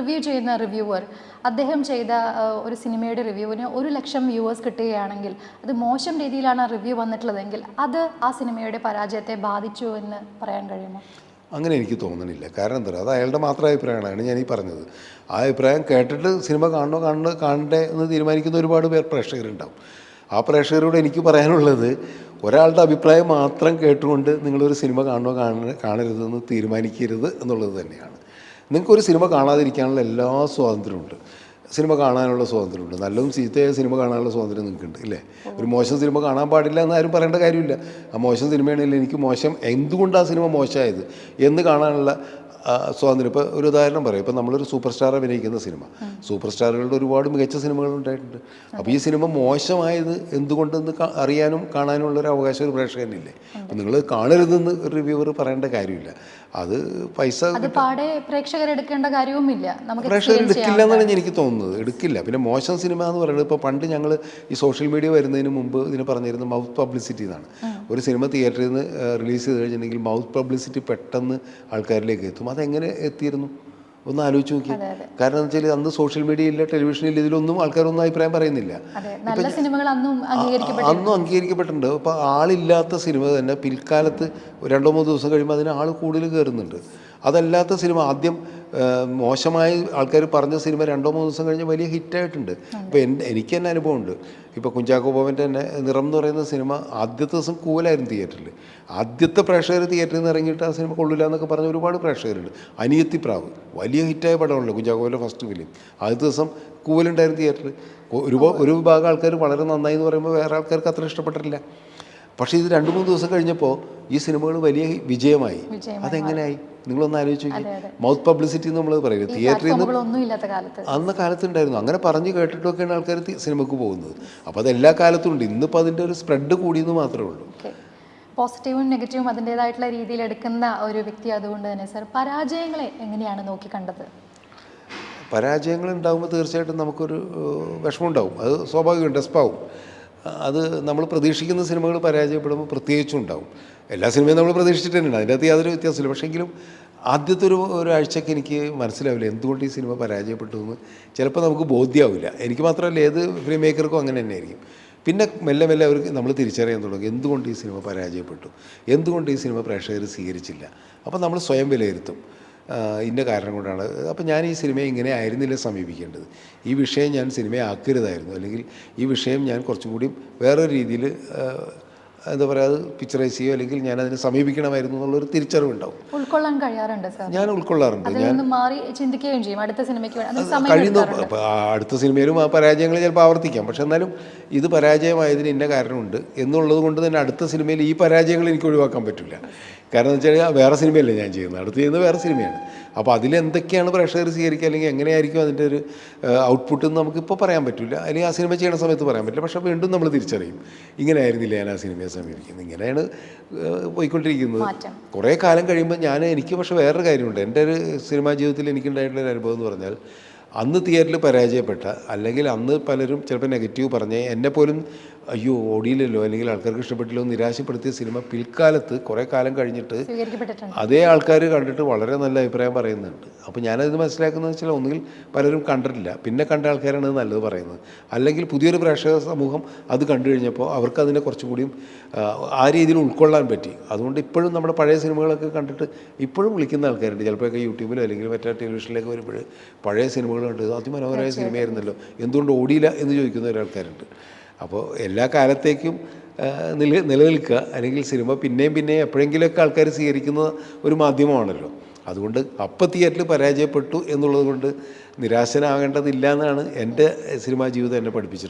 Review ചെയ്യുന്ന reviewer അദ്ദേഹം ചെയ്ത ഒരു സിനിമയുടെ റിവ്യൂവിന് 1,00,000 വ്യൂവേഴ്സ് കിട്ടുകയാണെങ്കിൽ അത് മോശം രീതിയിലാണ് ആ റിവ്യൂ വന്നിട്ടുള്ളതെങ്കിൽ അത് ആ സിനിമയുടെ പരാജയത്തെ ബാധിച്ചു എന്ന് പറയാൻ കഴിയുമോ? അങ്ങനെ എനിക്ക് തോന്നുന്നില്ല. കാരണം എന്താ പറയുക, അത് അയാളുടെ മാത്രം അഭിപ്രായമാണ് ഞാൻ ഈ പറഞ്ഞത്. ആ അഭിപ്രായം കേട്ടിട്ട് സിനിമ കാണണ്ടേ എന്ന് തീരുമാനിക്കുന്ന ഒരുപാട് പേർ പ്രേക്ഷകരുണ്ടാവും. ആ പ്രേക്ഷകരോട് എനിക്ക് പറയാനുള്ളത്, ഒരാളുടെ അഭിപ്രായം മാത്രം കേട്ടുകൊണ്ട് നിങ്ങളൊരു സിനിമ കാണരുതെന്ന് തീരുമാനിക്കരുത് എന്നുള്ളത് തന്നെയാണ്. നിങ്ങൾക്കൊരു സിനിമ കാണാതിരിക്കാനുള്ള എല്ലാ സ്വാതന്ത്ര്യമുണ്ട്. സിനിമ കാണാനുള്ള സ്വാതന്ത്ര്യമുണ്ട്. നല്ലതും ചീത്തയായ സിനിമ കാണാനുള്ള സ്വാതന്ത്ര്യം നിങ്ങൾക്കുണ്ട്, ഇല്ലേ? ഒരു മോശം സിനിമ കാണാൻ പാടില്ല എന്ന് ആരും പറയേണ്ട കാര്യമില്ല. ആ മോശം സിനിമയാണെങ്കിൽ എനിക്ക് മോശം, എന്തുകൊണ്ട് ആ സിനിമ മോശമായത് എന്ന് കാണാനുള്ള സ്വാതന്ത്ര്യം. ഇപ്പോൾ ഒരു ഉദാഹരണം പറയാം. ഇപ്പോൾ നമ്മളൊരു സൂപ്പർ സ്റ്റാർ അഭിനയിക്കുന്ന സിനിമ, സൂപ്പർ സ്റ്റാറുകളുടെ ഒരുപാട് മികച്ച സിനിമകൾ ഉണ്ടായിട്ടുണ്ട്. അപ്പോൾ ഈ സിനിമ മോശമായത് എന്തുകൊണ്ടെന്ന് അറിയാനും കാണാനുമുള്ളൊരു അവകാശം ഒരു പ്രേക്ഷകനില്ലേ? അപ്പോൾ നിങ്ങൾ കാണരുതെന്ന് ഒരു റിവ്യൂവർ പറയേണ്ട കാര്യമില്ല. അത് പൈസ പ്രേക്ഷകരെടുക്കേണ്ട കാര്യവുമില്ല, പ്രേക്ഷകരെടുക്കില്ല എന്നാണ് എനിക്ക് തോന്നുന്നത്. എടുക്കില്ല. പിന്നെ മോശം സിനിമ എന്ന് പറയുന്നത്, ഇപ്പോൾ പണ്ട് ഞങ്ങൾ ഈ സോഷ്യൽ മീഡിയ വരുന്നതിന് മുമ്പ് ഇതിന് പറഞ്ഞിരുന്നത് മൗത്ത് പബ്ലിസിറ്റി എന്നാണ്. ഒരു സിനിമ തിയേറ്ററിൽ നിന്ന് റിലീസ് ചെയ്ത് കഴിഞ്ഞിട്ടുണ്ടെങ്കിൽ മൗത്ത് പബ്ലിസിറ്റി പെട്ടെന്ന് ആൾക്കാരിലേക്ക് എത്തും. അതെങ്ങനെ എത്തിയിരുന്നു ഒന്ന് ആലോചിച്ച് നോക്കി. കാരണം എന്ന് വെച്ചാൽ അന്ന് സോഷ്യൽ മീഡിയ ഇല്ല, ടെലിവിഷനിൽ, ഇതിലൊന്നും ആൾക്കാരൊന്നും അഭിപ്രായം പറയുന്നില്ല. അന്നും അംഗീകരിക്കപ്പെട്ടിട്ടുണ്ട്. അപ്പോൾ ആളില്ലാത്ത സിനിമ തന്നെ പിൽക്കാലത്ത് 2-3 ദിവസം കഴിയുമ്പോൾ അതിന് ആൾ കൂടുതൽ കയറുന്നുണ്ട്. അതല്ലാത്ത സിനിമ ആദ്യം മോശമായി ആൾക്കാർ പറഞ്ഞ സിനിമ 2-3 ദിവസം കഴിഞ്ഞ് വലിയ ഹിറ്റായിട്ടുണ്ട്. ഇപ്പോൾ എനിക്ക് തന്നെ അനുഭവമുണ്ട്. ഇപ്പോൾ കുഞ്ചാക്കോ ബോബൻ്റെ തന്നെ നിറം എന്ന് പറയുന്ന സിനിമ ആദ്യത്തെ ദിവസം കൂലായിരുന്നു തിയേറ്ററിൽ. ആദ്യത്തെ പ്രേക്ഷകർ തിയേറ്ററിൽ നിന്ന് ഇറങ്ങിയിട്ട് ആ സിനിമ കൊള്ളില്ല എന്നൊക്കെ പറഞ്ഞ ഒരുപാട് പ്രേക്ഷകരുണ്ട്. അനിയത്തിപ്രാവ് വലിയ ഹിറ്റായ പടമാണല്ലോ, കുഞ്ചാക്കോ ബോബൻ്റെ ഫസ്റ്റ് ഫിലിം. ആദ്യത്തെ ദിവസം കൂവലുണ്ടായിരുന്നു തിയേറ്ററിൽ. ഒരു വിഭാഗം ആൾക്കാർ വളരെ നന്നായി എന്ന് പറയുമ്പോൾ വേറെ ആൾക്കാർക്ക് അത്ര ഇഷ്ടപ്പെട്ടിട്ടില്ല. പക്ഷേ ഇത് 2-3 ദിവസം കഴിഞ്ഞപ്പോൾ ഈ സിനിമകൾ വലിയ വിജയമായി. അതെങ്ങനെയായി നിങ്ങളൊന്ന് ആലോചിച്ച് നോക്കി. മൗത്ത് പബ്ലിസിറ്റി നമ്മൾ പറയുന്നത് തിയേറ്ററിൽ നിന്ന് അന്ന കാലത്തുണ്ടായിരുന്നു. അങ്ങനെ പറഞ്ഞ് കേട്ടിട്ടൊക്കെയാണ് ആൾക്കാർ സിനിമക്ക് പോകുന്നത്. അപ്പോൾ അത് എല്ലാ കാലത്തും ഉണ്ട്. ഇന്നിപ്പോൾ അതിൻ്റെ ഒരു സ്പ്രെഡ് കൂടിയെന്ന് മാത്രമേ ഉള്ളൂ. പോസിറ്റീവും നെഗറ്റീവും അതിൻ്റേതായിട്ടുള്ള രീതിയിൽ എടുക്കുന്ന ഒരു വ്യക്തി. അതുകൊണ്ട് തന്നെ സർ, പരാജയങ്ങളെ എങ്ങനെയാണ് നോക്കിക്കണ്ടത്? പരാജയങ്ങൾ ഉണ്ടാകുമ്പോൾ തീർച്ചയായിട്ടും നമുക്കൊരു വിഷമം ഉണ്ടാവും. അത് സ്വാഭാവികം, ഡെസ്പാവും. അത് നമ്മൾ പ്രതീക്ഷിക്കുന്ന സിനിമകൾ പരാജയപ്പെടുമ്പോൾ പ്രത്യേകിച്ചും ഉണ്ടാവും. എല്ലാ സിനിമയും നമ്മൾ പ്രതീക്ഷിച്ചിട്ട് തന്നെയാണ്, അതിൻ്റെ അകത്ത് യാതൊരു വ്യത്യാസമില്ല. പക്ഷേങ്കിലും ആദ്യത്തെ ഒരാഴ്ചയ്ക്ക് എനിക്ക് മനസ്സിലാവില്ല എന്തുകൊണ്ട് ഈ സിനിമ പരാജയപ്പെട്ടു എന്ന്. ചിലപ്പോൾ നമുക്ക് ബോധ്യമാവില്ല. എനിക്ക് മാത്രമല്ല, ഏത് ഫിലിം മേക്കർക്കും അങ്ങനെ തന്നെയായിരിക്കും. പിന്നെ മെല്ലെ അവർക്ക് നമ്മൾ തിരിച്ചറിയാൻ തുടങ്ങും എന്തുകൊണ്ട് ഈ സിനിമ പരാജയപ്പെട്ടു, എന്തുകൊണ്ട് ഈ സിനിമ പ്രേക്ഷകർ സ്വീകരിച്ചില്ല. അപ്പോൾ നമ്മൾ സ്വയം വിലയിരുത്തും, ഇന്ന കാരണം കൊണ്ടാണ്. അപ്പോൾ ഞാൻ ഈ സിനിമയെ ഇങ്ങനെ ആയിരുന്നില്ല സമീപിക്കേണ്ടത്, ഈ വിഷയം ഞാൻ സിനിമയെ ആക്കരുതായിരുന്നു, അല്ലെങ്കിൽ ഈ വിഷയം ഞാൻ കുറച്ചും കൂടി വേറൊരു രീതിയിൽ എന്താ പറയുക, അത് പിക്ചറൈസ് ചെയ്യുക, അല്ലെങ്കിൽ ഞാൻ അതിനെ സമീപിക്കണമായിരുന്നു എന്നുള്ളൊരു തിരിച്ചറിവുണ്ടാവും. ഉൾക്കൊള്ളാൻ കഴിയാറുണ്ട് സാർ? ഞാൻ ഉൾക്കൊള്ളാറുണ്ട്. ഞാൻ മാറി ചിന്തിക്കുകയും ചെയ്യും അടുത്ത സിനിമയ്ക്ക് കഴിയുന്നു. അടുത്ത സിനിമയിലും ആ പരാജയങ്ങൾ ചിലപ്പോൾ ആവർത്തിക്കാം. പക്ഷെ എന്നാലും ഇത് പരാജയമായതിന് ഇന്ന കാരണമുണ്ട് എന്നുള്ളത് കൊണ്ട് തന്നെ അടുത്ത സിനിമയിൽ ഈ പരാജയങ്ങൾ എനിക്ക് ഒഴിവാക്കാൻ പറ്റില്ല. കാരണം എന്ന് വെച്ചാൽ വേറെ സിനിമയല്ലേ ഞാൻ ചെയ്യുന്നത്, അടുത്ത് ചെയ്യുന്നത് വേറെ സിനിമയാണ്. അപ്പോൾ അതിലെന്തൊക്കെയാണ് പ്രേക്ഷകർ സ്വീകരിക്കുക, അല്ലെങ്കിൽ എങ്ങനെയായിരിക്കും അതിൻ്റെ ഒരു ഔട്ട്പുട്ട് എന്ന് നമുക്കിപ്പോൾ പറയാൻ പറ്റില്ല, അല്ലെങ്കിൽ ആ സിനിമ ചെയ്യണ സമയത്ത് പറയാൻ പറ്റില്ല. പക്ഷേ വീണ്ടും നമ്മൾ തിരിച്ചറിയും ഇങ്ങനെ ആയിരുന്നില്ല ഞാൻ ആ സിനിമയെ സമീപിക്കുന്നത്. ഇങ്ങനെയാണ് പോയിക്കൊണ്ടിരിക്കുന്നത്. കുറേ കാലം കഴിയുമ്പോൾ എനിക്ക് പക്ഷേ വേറൊരു കാര്യമുണ്ട്. എൻ്റെ ഒരു സിനിമാ ജീവിതത്തിൽ എനിക്കുണ്ടായിട്ടുള്ളൊരു അനുഭവം എന്ന് പറഞ്ഞാൽ, അന്ന് തിയേറ്ററിൽ പരാജയപ്പെട്ട, അല്ലെങ്കിൽ അന്ന് പലരും ചിലപ്പോൾ നെഗറ്റീവ് പറഞ്ഞ് എന്നെപ്പോലും അയ്യോ ഓടിയില്ലല്ലോ, അല്ലെങ്കിൽ ആൾക്കാർക്ക് ഇഷ്ടപ്പെട്ടില്ലോ നിരാശപ്പെടുത്തിയ സിനിമ പിൽക്കാലത്ത് കുറേ കാലം കഴിഞ്ഞിട്ട് അതേ ആൾക്കാർ കണ്ടിട്ട് വളരെ നല്ല അഭിപ്രായം പറയുന്നുണ്ട്. അപ്പോൾ ഞാനത് മനസ്സിലാക്കുന്നത് വെച്ചാൽ, ഒന്നുകിൽ പലരും കണ്ടിട്ടില്ല, പിന്നെ കണ്ട ആൾക്കാരാണ് നല്ലത് പറയുന്നത്, അല്ലെങ്കിൽ പുതിയൊരു പ്രേക്ഷക സമൂഹം അത് കണ്ടു കഴിഞ്ഞപ്പോൾ അവർക്ക് അതിനെ കുറച്ചും കൂടിയും ആ രീതിയിൽ ഉൾക്കൊള്ളാൻ പറ്റി. അതുകൊണ്ട് ഇപ്പോഴും നമ്മുടെ പഴയ സിനിമകളൊക്കെ കണ്ടിട്ട് ഇപ്പോഴും വിളിക്കുന്ന ആൾക്കാരുണ്ട്. ചിലപ്പോഴൊക്കെ യൂട്യൂബിലോ അല്ലെങ്കിൽ മറ്റേ ടെലിവിഷനിലേക്ക് വരുമ്പോൾ പഴയ സിനിമകൾ കണ്ട് അതിമനോഹരമായ സിനിമയായിരുന്നല്ലോ, എന്തുകൊണ്ട് ഓടിയില്ല എന്ന് ചോദിക്കുന്ന ഒരാൾക്കാരുണ്ട്. അപ്പോൾ എല്ലാ കാലത്തേക്കും നിലനിൽക്കുക, അല്ലെങ്കിൽ സിനിമ പിന്നെയും എപ്പോഴെങ്കിലുമൊക്കെ ആൾക്കാർ സ്വീകരിക്കുന്ന ഒരു മാധ്യമമാണല്ലോ. അതുകൊണ്ട് അപ്പം തിയേറ്ററിൽ പരാജയപ്പെട്ടു എന്നുള്ളത് കൊണ്ട് നിരാശനാകേണ്ടതില്ല എന്നാണ് എൻ്റെ സിനിമാ ജീവിതം എന്നെ പഠിപ്പിച്ചത്.